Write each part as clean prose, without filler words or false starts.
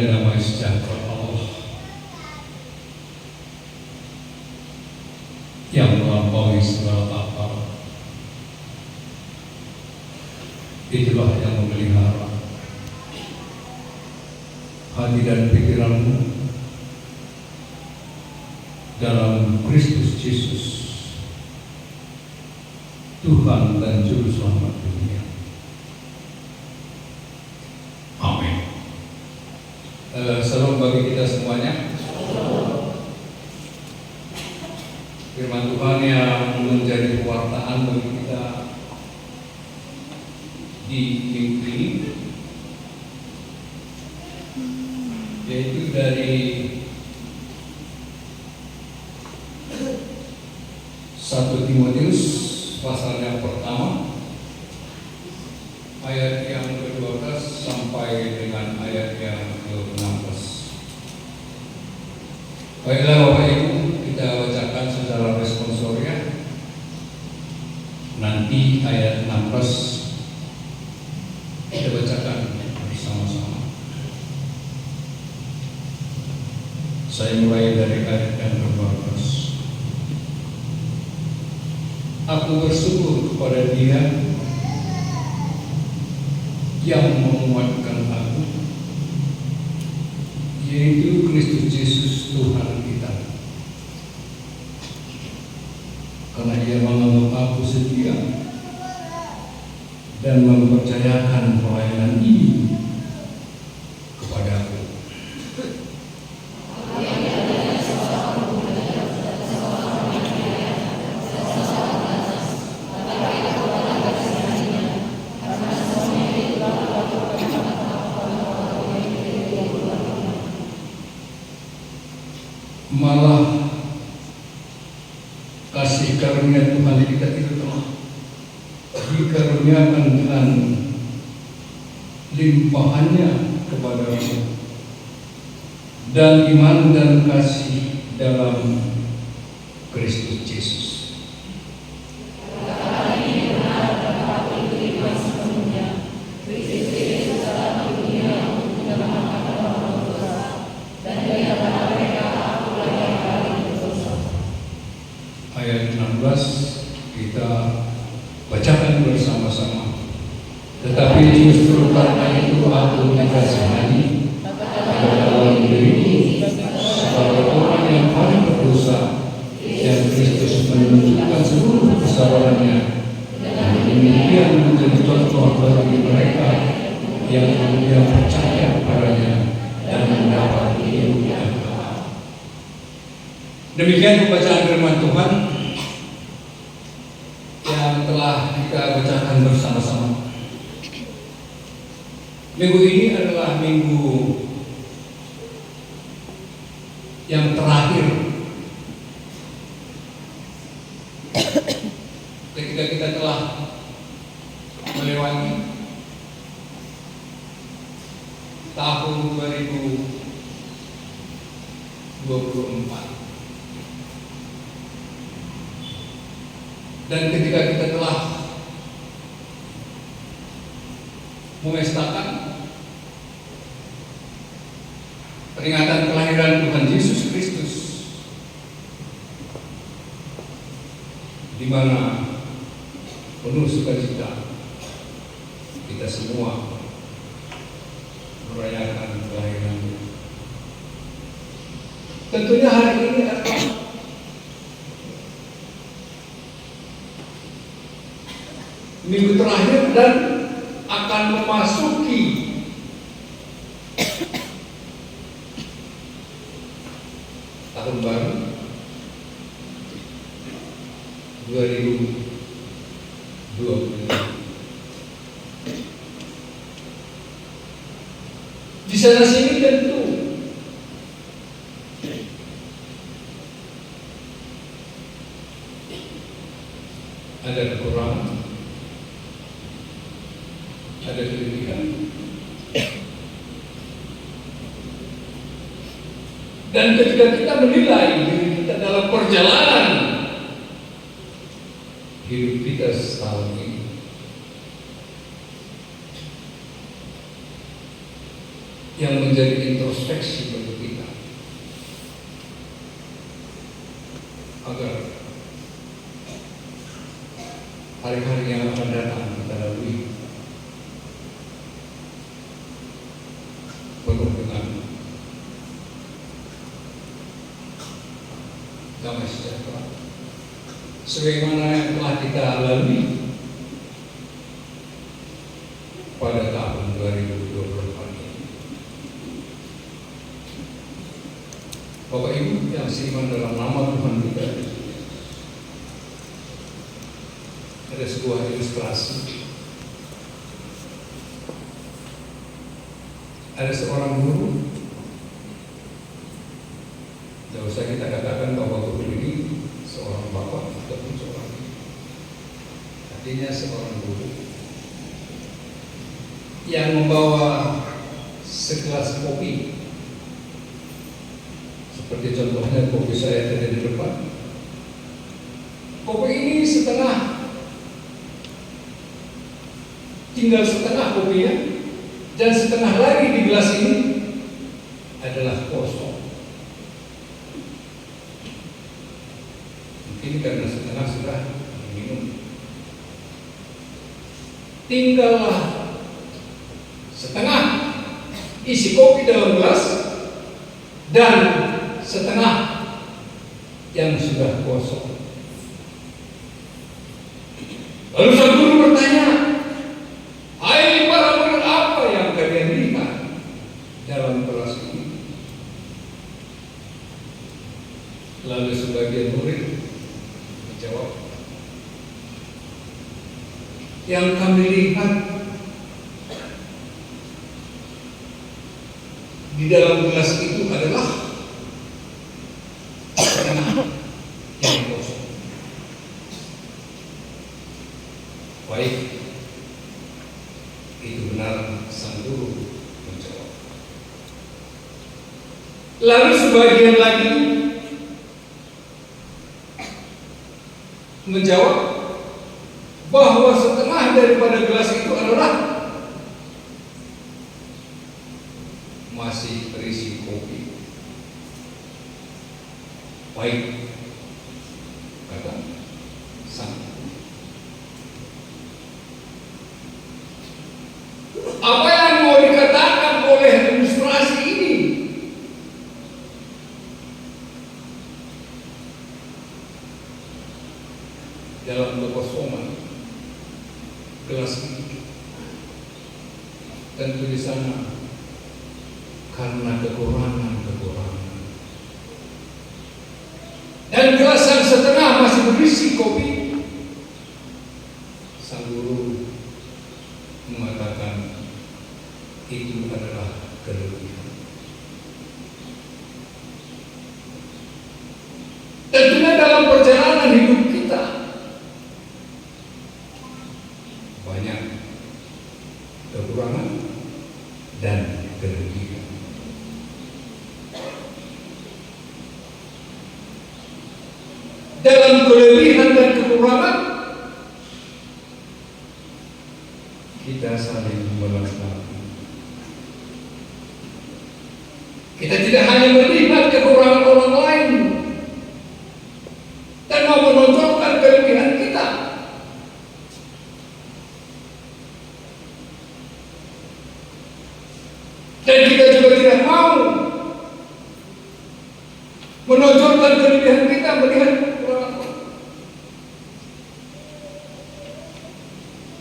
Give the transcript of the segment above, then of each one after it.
dan damai sejahtera Allah yang melampaui segala akal, itulah yang memelihara hati dan pikiranmu dalam Kristus Yesus, Tuhan dan Juru Selamat dunia. Amin. Salam bagi kita semuanya. Firman Tuhan yang menjadi pewartaan bagi kita di minggu ini, yaitu dari 1 Timotius pasal yang pertama, ayat yang ke-12 sampai dengan ayat yang ke-16. Baiklah Bapak Ibu, kita bacakan secara responsoria. Nanti ayat 16 kita bacakan bersama-sama. Saya mulai dari ayat yang ke-12. Aku bersyukur kepada Dia yang menguatkan aku, yaitu Kristus Yesus Tuhan kita. Karena Ia menganggap aku setia dan mempercayakan pelayanan ini kepadaku. Malah kasih karunia Tuhan kita itu telah dikaruniakan dengan limpahannya kepadamu, dan iman dan kasih dalam Kristus Yesus. Ayat 16 kita bacakan bersama-sama. Tetapi justru karena itu aku dikasihani pada dalam diriku sebagai orang yang paling berdosa, yang Kristus menunjukkan seluruh kesabarannya, dan demikian menjadi contoh bagi mereka yang kemudian percaya kepadanya dan mendapat hidup yang kekal. Demikian pembacaan firman Tuhan yang telah kita bacakan bersama-sama. Minggu ini adalah minggu yang terakhir ketika kita telah melewati tahun 2024. Dan ketika kita telah memestakan peringatan kelahiran Tuhan Yesus Kristus, di mana penuh sukacita kita semua merayakan kelahirannya. Tentunya hari ini adalah minggu terakhir dan akan memasuki tahun baru 2020. Di sana sini tentu ada kekurangan, ada kelebihan, dan ketika kita menilai diri kita dalam perjalanan hidup kita setahun ini, yang menjadi introspeksi bagi kita, agar hari-hari yang akan datang kita lalui penuh dengan damai sejahtera, sebagaimana yang telah kita lalui pada tahun 2024 ini. Bapak Ibu yang seiman dalam nama Tuhan kita, ada sebuah ilustrasi. Ada seorang guru, tidak usah kita katakan bahwa guru ini seorang bapak ataupun seorang ibu, artinya seorang guru yang membawa segelas kopi, seperti contohnya kopi saya tadi di depan. Kopi ini tinggal setengah kopinya, dan setengah lagi di gelas ini adalah kosong. Mungkin karena setengah sudah diminum. Tinggallah setengah isi kopi dalam gelas dan setengah yang sudah kosong. Lalu sang guru bertanya, "Hai para murid, apa yang kalian lihat dalam gelas ini?" Lalu sebagian murid menjawab, "Yang kami lihat di dalam gelas itu adalah setengah yang kosong." Baik, itu benar, sang guru menjawab. Lalu sebagian lagi menjawab bahwa setengah daripada gelas itu adalah masih berisi kopi. Baik, kata sang guru, apa yang mau dikatakan oleh ilustrasi ini? Dalam kekosongan gelas ini, tentu di sana karena kekurangan. Dan gelas yang setengah masih berisi kopi. Sang guru mengatakan itu adalah kelebihan. Tentunya dalam perjalanan hidup kita banyak kekurangan dan kelebihan. Dalam kelebihan dan kekurangan kita saling melengkapi. Kita tidak hanya melihat kekurangan orang lain dan mau menonjolkan kelebihan kita, dan kita juga tidak mau menonjolkan kelebihan kita melihat kekurangan orang.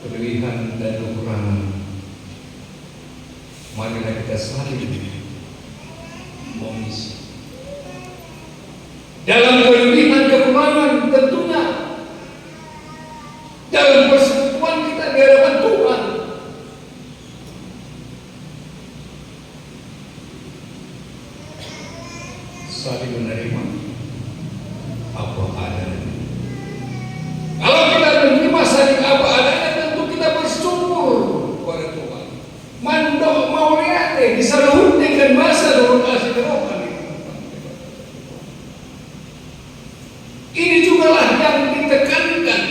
Kelebihan dan kekurangan, marilah kita saling mengisi. Dalam kelebihan kekurangan tentunya dalam persekutuan kita di hadapan Tuhan, saling menerima apa adanya. Kalau kita menerima saling apa adanya, tentu kita bersyukur kepada Tuhan. Mandok mau lihat disaluhut dengan masa dorong asih rohani. Ini jugalah yang ditekankan.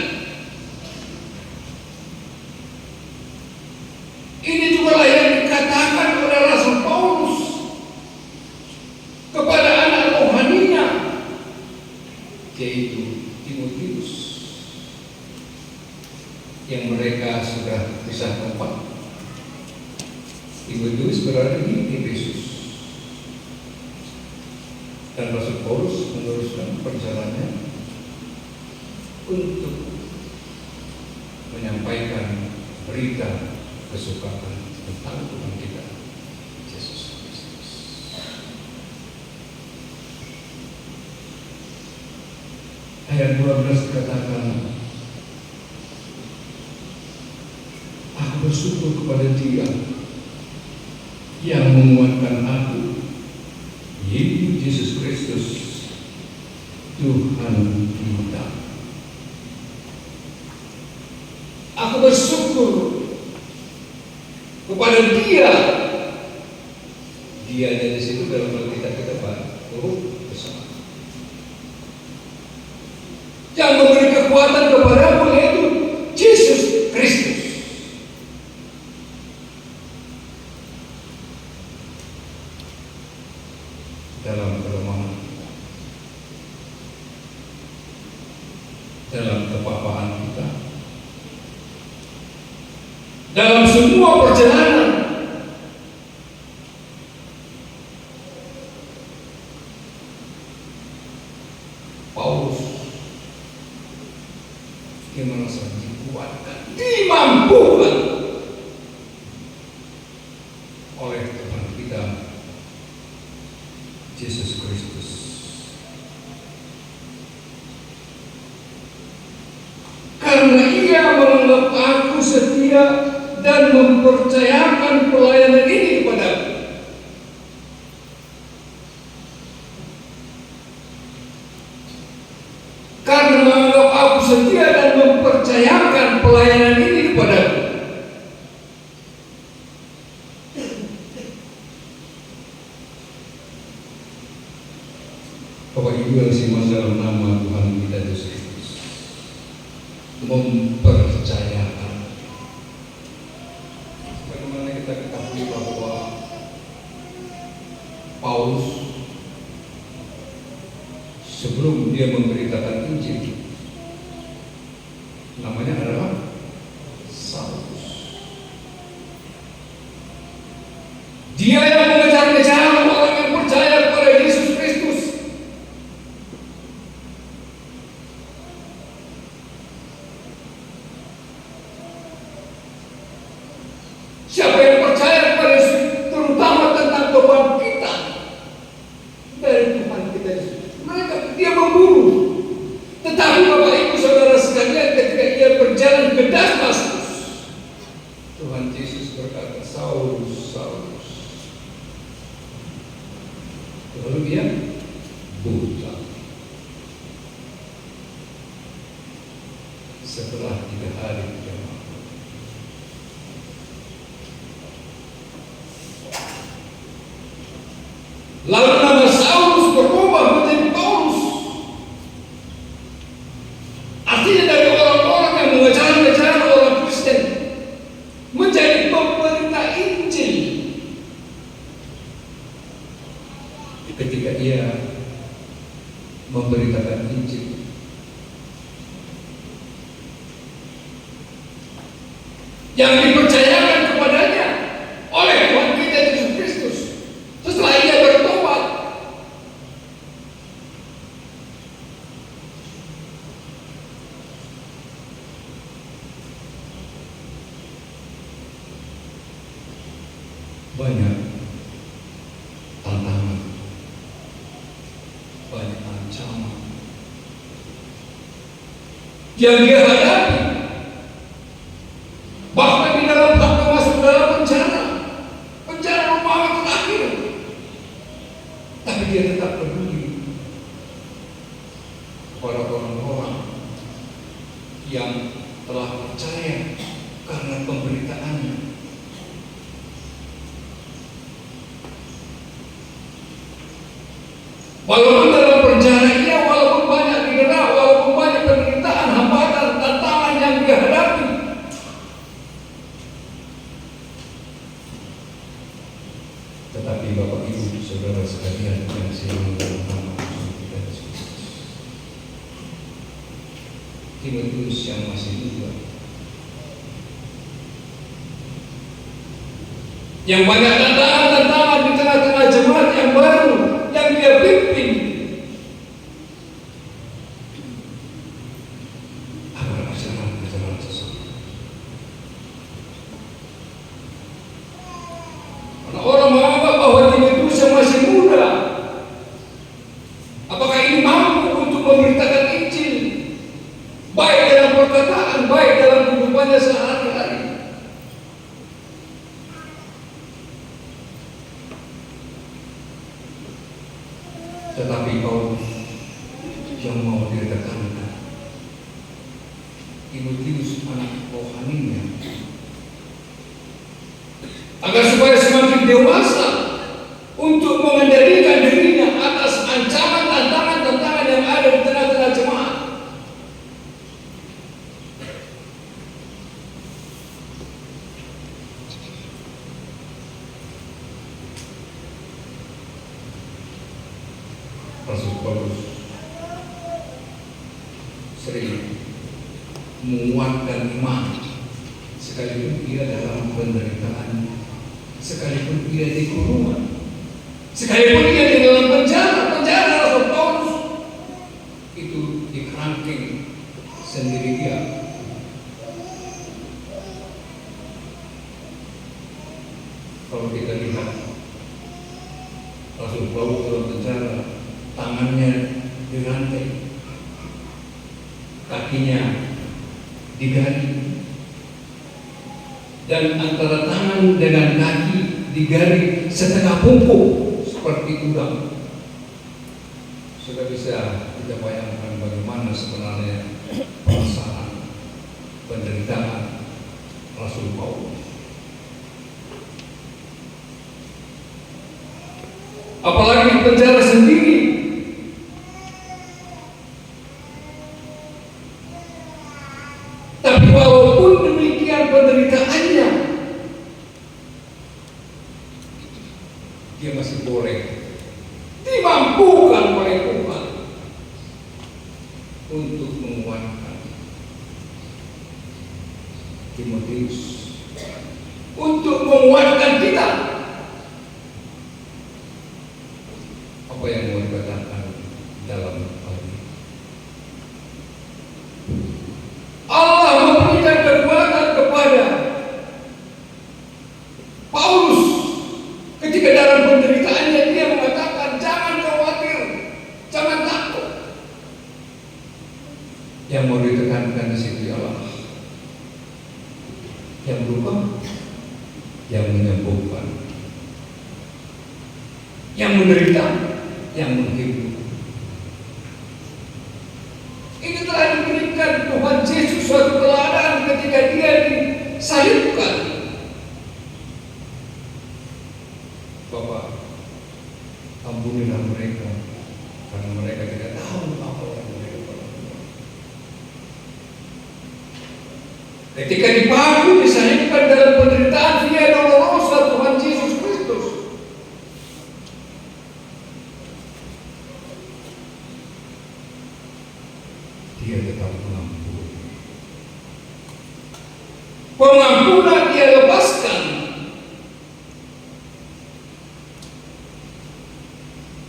Ini jugalah yang dikatakan oleh Rasul Paulus yaitu Timotius, yang mereka sudah pisah tempat. Timotius berada di Efesus, dan Rasul Paulus meneruskan perjalanannya untuk menyampaikan berita kesukaan tentang Tuhan kita Yesus Kristus. Ayat 12 dikatakan, aku bersyukur kepada Dia yang menguatkan aku, yaitu Yesus Kristus Tuhan kita. Aku bersyukur kepada Dia. Dia dari situ dalam Alkitab kita baru bersama. Yang memberi kekuatan kepadamu yaitu Yesus Kristus. Dalam kelemahan, dalam kepapaan kita, dalam semua perjalanan, Paulus dia merasa dikuatkan, dimampukan oleh Tuhan kita Yesus Kristus. Karena Ia menganggap aku setia dan mempercayakan pelayanan ini kepadaku. Karena menganggap aku setia dan mempercayakan pelayanan ini kepadaku. Bapak Ibu yang simak dalam nama Tuhan kita Yesus Kristus, mempercayakan. Bagaimana kita ketahui bahwa Paulus sebelum dia memberitakan Injil, namanya adalah Saulus. Dia yang mengejar-ngejar orang yang percaya kepada Yesus Kristus. Siapa yang percaya kepada Yesus, terutama tentang kebangkitan dari Tuhan kita Yesus, dia memburu. Tetapi Bapak Ibu Saudara sekalian, ketika ia berjalan ke Damaskus, Tuhan Yesus berkata, Saulus, Saulus. Lalu dia buta. Setelah 3 hari dia mati. Lalu nama Saulus berubah menjadi Paulus. Artinya dari orang-orang yang mengejar-ngejar orang Kristen menjadi pemberita Injil. Ketika ia memberitakan Injil, yang dipercayakan kepadanya oleh Tuhan kita Yesus Kristus, setelah ia bertobat, banyak tantangan, banyak ancaman yang dia hadapi. Bahkan di dalam hati masuk dalam penjara Romawi terakhir, tapi dia tetap peduli kepada orang-orang yang telah percaya karena pemberitaannya. Walaupun dalam perjalanan ia, walaupun banyak didera, walaupun banyak penderitaan, hambatan, tantangan yang dia hadapi, tetapi Bapak Ibu Saudara sekalian yang saya dalam nama Tuhan kita Yesus Kristus, Timotius yang masih muda, yang banyak tantangan di tengah-tengah jemaat yang baru yang dia pimpin. Apa perjalanan tersebut? Karena orang menganggap bahwa Timotius yang masih muda, apakah ini mampu untuk memberitakan Injil, baik dalam perkataan, baik dalam kehidupannya sehari-hari. Tetapi Paulus yang mau ditekankan, Timotius anak rohaninya, agar supaya semakin dewasa untuk mengendalikan dirinya atas ancaman tantangan yang ada di tengah-tengah jemaat. Rasul Paulus sering menguatkan iman, sekalipun ia dalam penderitaan, sekalipun ia di kurungan, sekalipun ia di dalam penjara. Rasul Paulus itu dikerangking sendiri dia. Kalau kita lihat Rasul Paulus dalam penjara, tangannya dirantai, kakinya digali, dan antara tangan dengan kaki digali setengah punggung seperti udang. Sudah bisa kita bayangkan bagaimana sebenarnya perasaan penderitaan Rasul Paulus. Apalagi di penjara sendiri. Tapi walaupun demikian penderitaannya, dia masih boleh dimampukan oleh Tuhan untuk menguatkan Timotius, untuk menguatkan kita. Apa yang mau dikatakan dalam hal ini? Allah memberikan kekuatan kepada Paulus ketika dalam penderitaannya dia mengatakan, jangan khawatir, jangan takut. Yang mau ditekankan di situ ialah yang berubah, yang menyembuhkan, yang menderita, yang menghibur. Ini telah diberikan Tuhan Yesus suatu teladan ketika dia disalibkan. Bapa, ampunilah mereka karena mereka tidak tahu apa yang mereka lakukan. Ketika dipaku, disalibkan dalam penderitaan via dolorosa Tuhan Yesus Kristus, dia tetap mengampuni. Pengampunan dia lepaskan.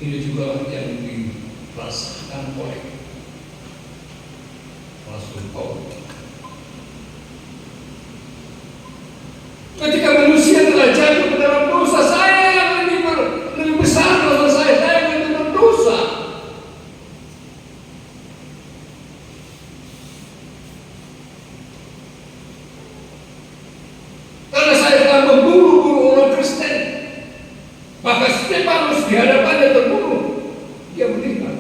Ini juga yang dirasakan oleh Rasul Paulus. Ketika manusia telah jatuh ke dalam dosa, saya yang lebih besar dosa saya yang lebih berdosa. Karena saya telah membunuh orang Kristen. Maka Stefanus di hadapannya terbunuh, dia meninggal.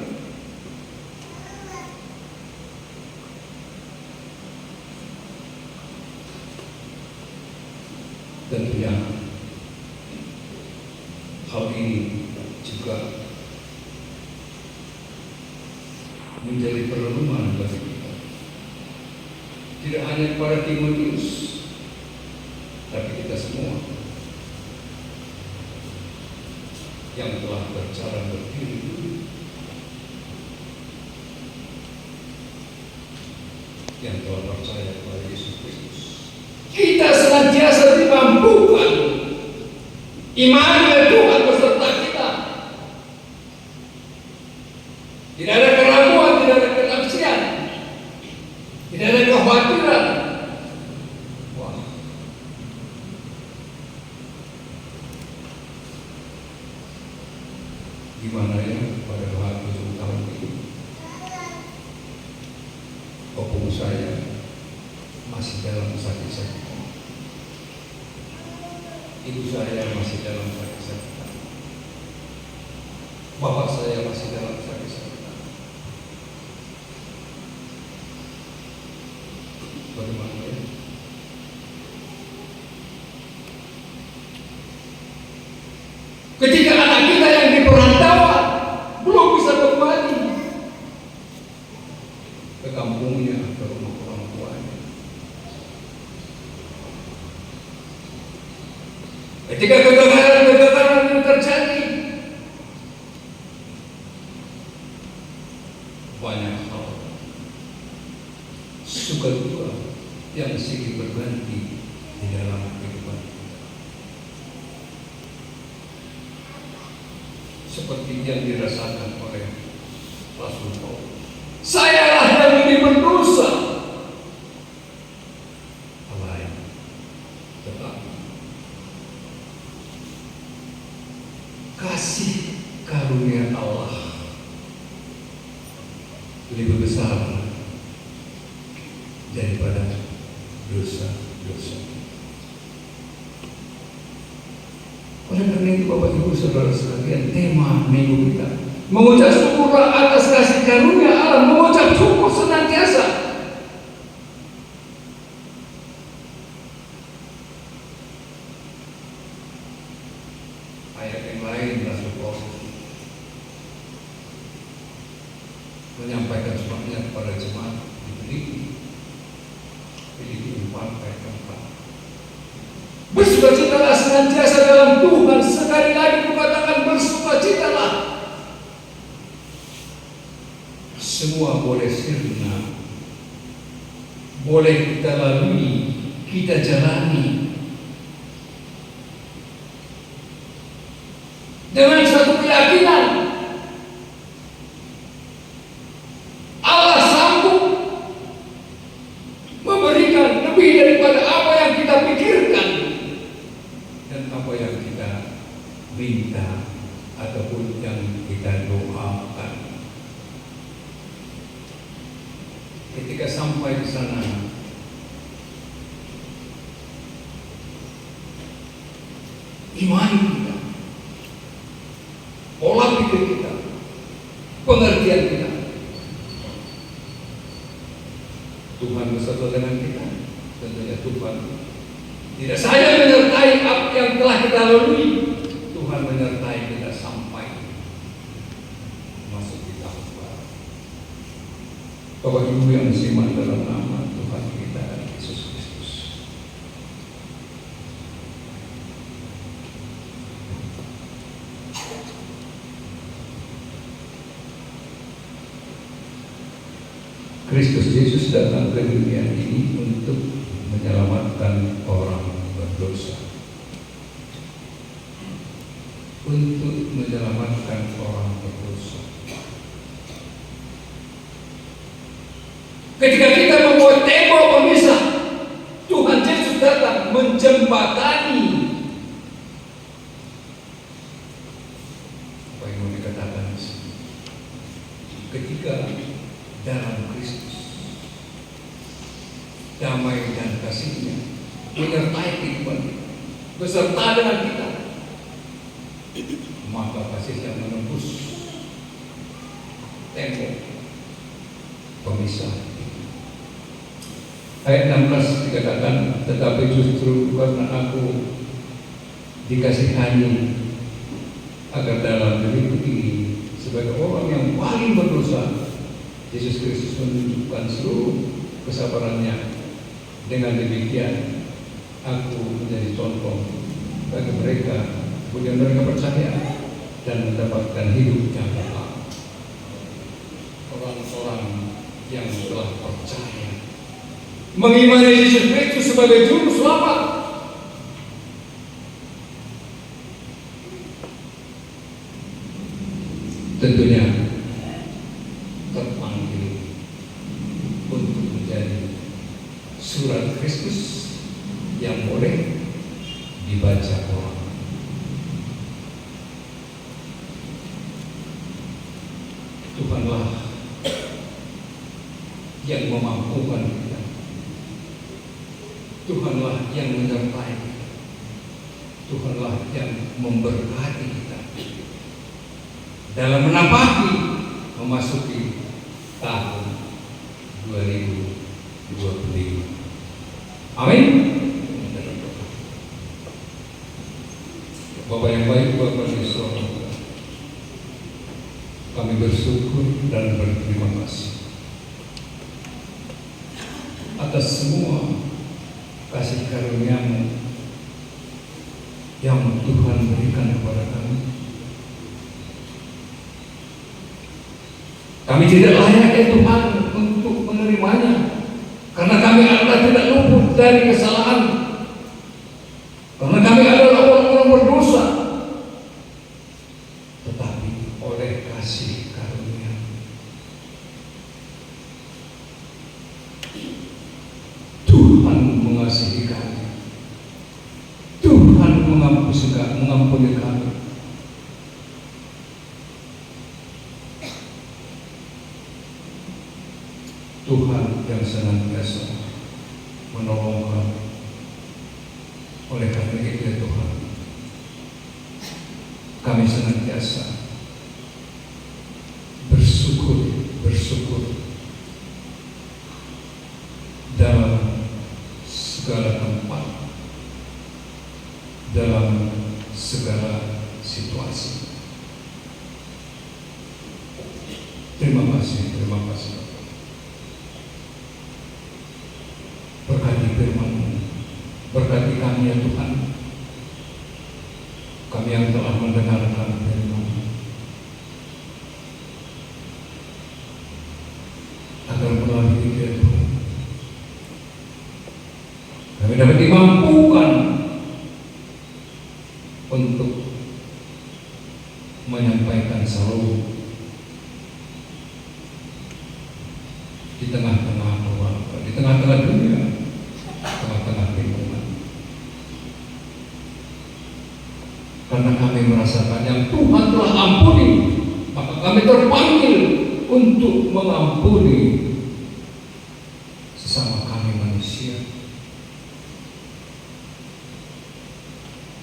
Tentunya hal ini juga menjadi perenungan bagi kita. Tidak hanya kepada Timotius, tapi kita semua yang telah berjalan berdiri yang telah percaya kepada Yesus Kristus. Kita senantiasa dimampukan iman oleh Tuhan beserta kita. Tidak ada keraguan, tidak ada ketangsian, tidak ada kekhawatiran. Wah. Gimana ya pada 27 tahun itu? Opung saya masih dalam sakit-sakitan. Ibu saya masih dalam sakit-sakitan. Bapak saya masih dalam sakit-sakitan. Bagaimana ya? Ketika anak kita yang di perantauan belum bisa kembali ke kampungnya, ke rumah orang tuanya. Ketika kegagalan yang terjadi, banyak hal suka duka yang silih berganti di dalam kehidupan kita. Seperti yang dirasakan oleh Rasul Paulus. Sayalah yang lebih berdosa. Lain, tetapi kasih karunia Allah lebih besar daripada dosa-dosa. Oleh karena itu Bapak Ibu Saudara sekalian, tema minggu kita mengucap syukur atas kasih karunia Allah, mengucap syukur senantiasa. Ayat yang lain Rasul Paulus menyampaikan semangatnya kepada jemaat di Filipi 4 ayat 4. Bersukacitalah senantiasa dalam Tuhan. Sekali lagi kukatakan bersukacitalah. Semua boleh sirna, boleh kita lalui, kita jalani dengan satu keyakinan. Allah sanggup memberikan lebih daripada apa yang kita pikirkan dan apa yang kita minta ataupun yang kita doakan. Ketika sampai di sana, iman kita, pola pikir kita, pengertian kita, Tuhan beserta dengan kita. Tentunya Tuhan tidak saja menyertai apa yang telah kita lalui, Tuhan menyertai kita sampai masuk di tahun baru. Bapak Ibu yang simak dalam nama Tuhan kita Yesus Kristus. Kristus Yesus datang ke dunia ini untuk menyelamatkan orang berdosa. Untuk menyelamatkan orang berdosa. Ketika kita membuat tembok pemisah, Tuhan Yesus datang menjembatani. Apa yang mau dikatakan di sini? Ketika dalam Kristus, damai dan kasih-Nya menyertai kehidupan kita, beserta dengan kita, maka kasih-Nya menembus tembok pemisah. Ayat 16 dikatakan, tetapi justru karena aku dikasihani agar dalam diriku ini sebagai orang yang paling berdosa, Yesus Kristus menunjukkan seluruh kesabarannya. Dengan demikian aku menjadi contoh bagi mereka, kemudian mereka percaya dan mendapatkan hidup yang kekal. Orang-orang yang telah percaya mengimani Yesus Kristus sebagai juru selamat, tentunya terpanggil untuk menjadi surat Kristus yang boleh dibaca orang. Tuhanlah yang memampukan kita. Tuhanlah yang menyertai kita. Tuhanlah yang memberkati kita dalam memasuki tahun 2025. Amin. Bapak yang baik, Bapak di surga, kami bersyukur dan berterima kasih atas semua kasih karunia-Mu yang Tuhan berikan kepada kami. Kami tidak layak ya Tuhan untuk menerimanya, karena kami adalah tidak luput dari kesalahan, karena kami adalah orang-orang berdosa. Tetapi oleh kasih karunia Tuhan mengasihi kami, Tuhan mengampuni kami. Tuhan yang senantiasa menolong kami. Oleh karena itu ya Tuhan, kami senantiasa bersyukur dalam segala tempat, dalam segala situasi. Terima kasih. Berkati firman-Mu, berkati kami ya Tuhan, kami yang telah mendengarkan firman-Mu, agar melalui itu ya Tuhan, kami dapat dimampukan untuk menyampaikan selalu di tengah-tengah orang, di tengah-tengah dunia, tengah-tengah lingkungan. Karena kami merasakan yang Tuhan telah ampuni, maka kami terpanggil untuk mengampuni sesama kami manusia.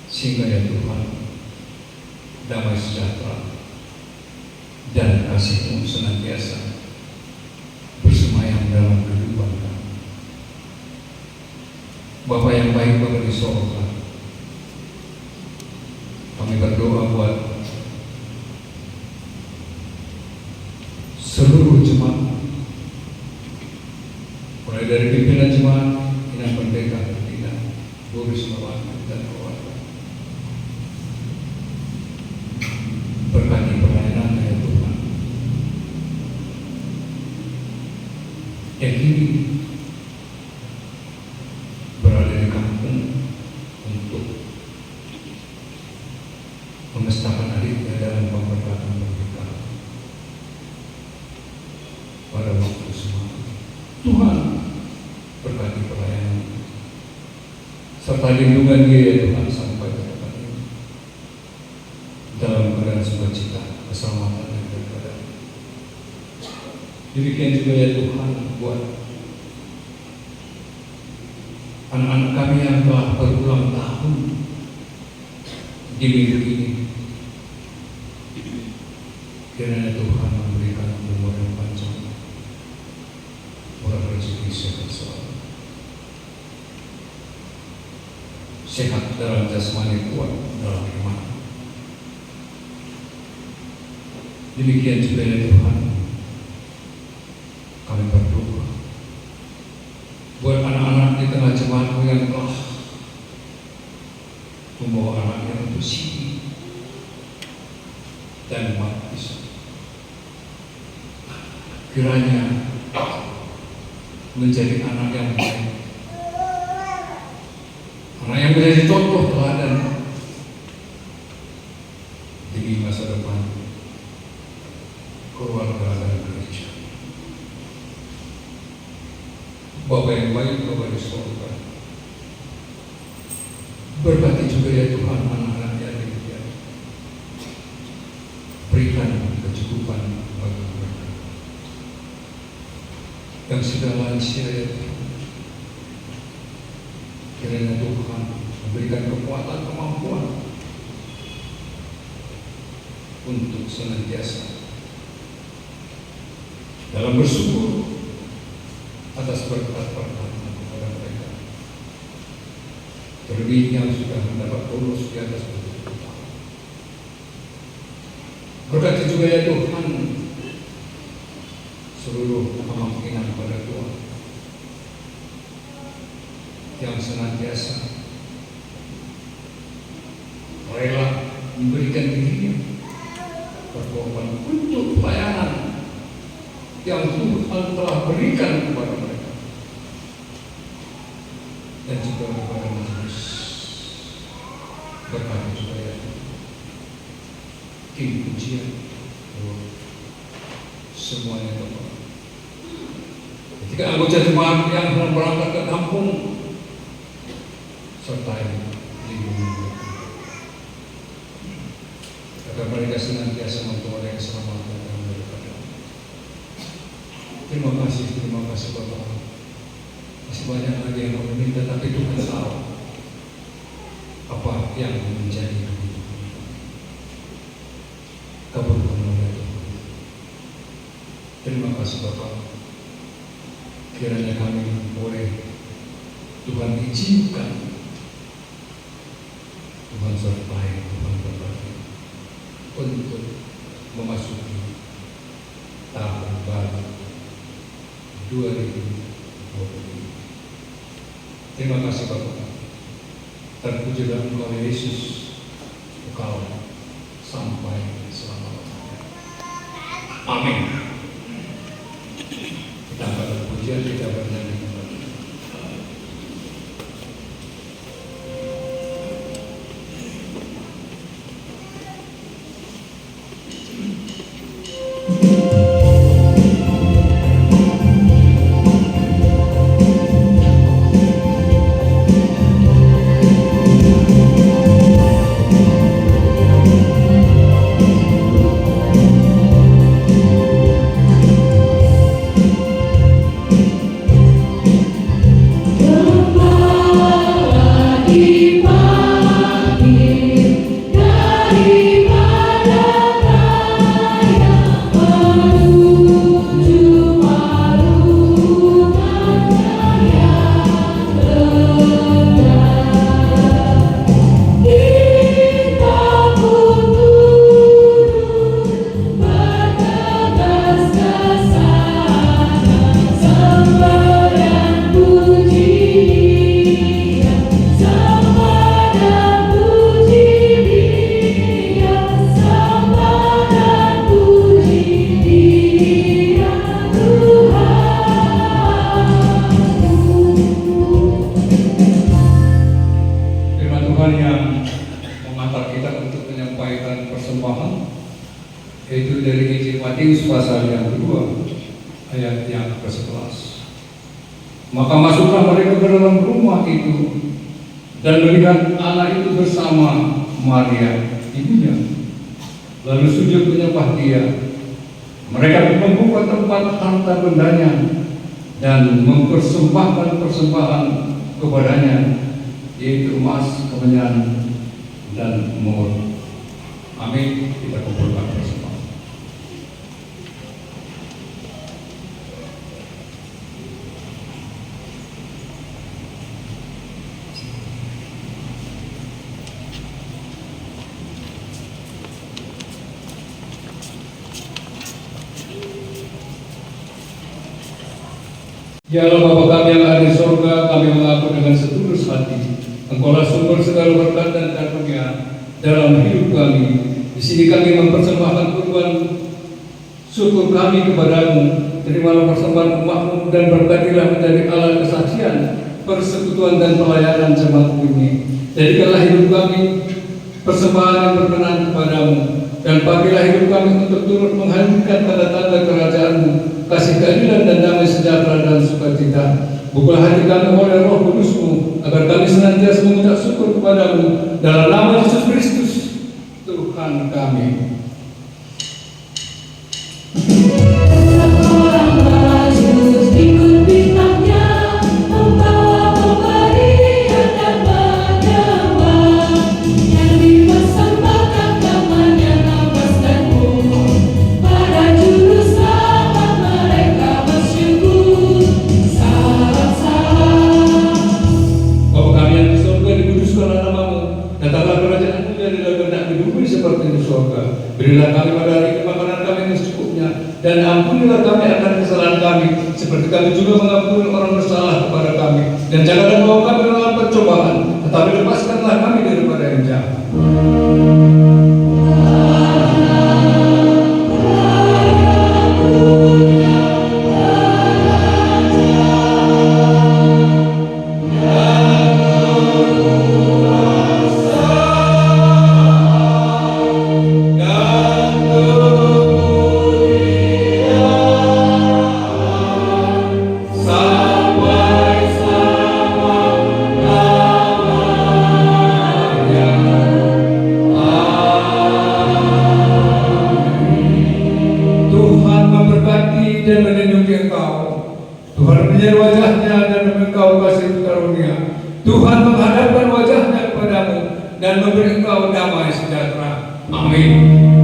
Sehingga ya Tuhan, damai sejahtera dan kasih-Mu senantiasa bersemayam dalam kehidupan kami. Bapa yang baik, Bapa di surga, kami berdoa buat seluruh jemaat, mulai dari pimpinan jemaat, pimpinan pendeta, pimpinan guru semawan dan keluarga. Berkati pelayanan ya Tuhan, yang ini berada di kampung untuk memestakan adiknya dalam pemberkatan pernikahan pada waktu semua. Tuhan berkati pelayanan serta lindungan dia ya Tuhan sampai ke depan ini dalam keadaan sukacita, keselamatan dan keadaan. Demikian juga ya Tuhan buat anak-anak kami yang telah berulang tahun di minggu ini. Kiranya Tuhan memberikan umur yang panjang, murah rezeki, sehat selalu, sehat dalam jasmani, kuat dalam iman. Demikian juga ya Tuhan, kami berdoa buat anak-anak di tengah jemaat-Mu yang telah membawa anaknya untuk sini dan baptis. Kiranya menjadi anak yang baik, yang menjadi contoh teladan demi masa depan keluarga dan gereja. Bapak yang baik, Bapak di surga, berkati juga ya Tuhan anak-anak yang demikian. Berikan kecukupan bagi mereka yang sudah lansia ya Tuhan. Kiranya Tuhan memberikan kekuatan, kemampuan untuk senantiasa dalam bersyukur atas berkat-berkat kepada mereka. Terlebih yang sudah mendapat bonus di atas itu. Berkati juga ya Tuhan seluruh kemungkinan pada Tuhan yang senantiasa rela memberikan dirinya berkorban untuk pelayanan yang Tuhan telah berikan kepada mereka dan juga kepada majelis. Berkati juga ya tim pujian semuanya Tuhan. Ketika anggota jemaat yang sedang berangkat ke kampung, sertai lindungi mereka agar mereka senantiasa memperoleh keselamatan daripada. Terima kasih Bapak. Masih banyak lagi yang kami minta, tapi Tuhan tahu apa yang menjadi kebutuhan. Kabulkan oleh Tuhan. Terima kasih Bapak. Kiranya kami boleh Tuhan izinkan, Tuhan sertai, Tuhan berbagi untuk memasuki tahun baru 2020. Terima kasih Bapak. Terpujilah Engkau Yesus, Engkau sampai selama-lamanya. Amin. Kita akan berpujian, kita bernyanyi kembali. Yaitu dari Injil Matius pasal yang kedua ayat yang ke-11. Maka masuklah mereka ke dalam rumah itu dan melihat anak itu bersama Maria ibunya, lalu sujud menyembah dia. Mereka membuka tempat harta bendanya dan mempersembahkan persembahan kepadanya, yaitu emas, kemenyan, dan mur. Amin. Kita kumpulkan persembahan. Ya Allah Bapa kami yang ada di surga, kami mengaku dengan setulus hati, Engkaulah sumber segala berkat dan karunia dalam hidup kami. Di sini kami mempersembahkan kurban syukur kami kepadamu. Terimalah persembahan umatmu dan berkatilah menjadi alat kesaksian persekutuan dan pelayanan jemaat ini. Jadikanlah hidup kami persembahan yang berkenan kepadamu, dan pakailah hidup kami untuk turut menghadirkan tanda-tanda kerajaan-Mu, kasih keadilan dan damai sejahtera dan sukacita. Bukalah hati kami oleh Roh Kudus-Mu, agar kami senantiasa mengucap syukur kepadamu dalam nama Yesus Kristus, Tuhan kami. Berilah kami pada hari ini makanan kami yang secukupnya, dan ampunilah kami akan kesalahan kami, seperti kami juga mengampuni orang bersalah kepada kami. Dan janganlah bawa kami dalam percobaan, tetapi lepaskanlah kami daripada yang jahat. Dan melindungi engkau. Tuhan menyinari wajahnya dan engkau kasih karunia. Tuhan menghadapkan wajahnya kepadamu dan memberi engkau damai sejahtera. Amin.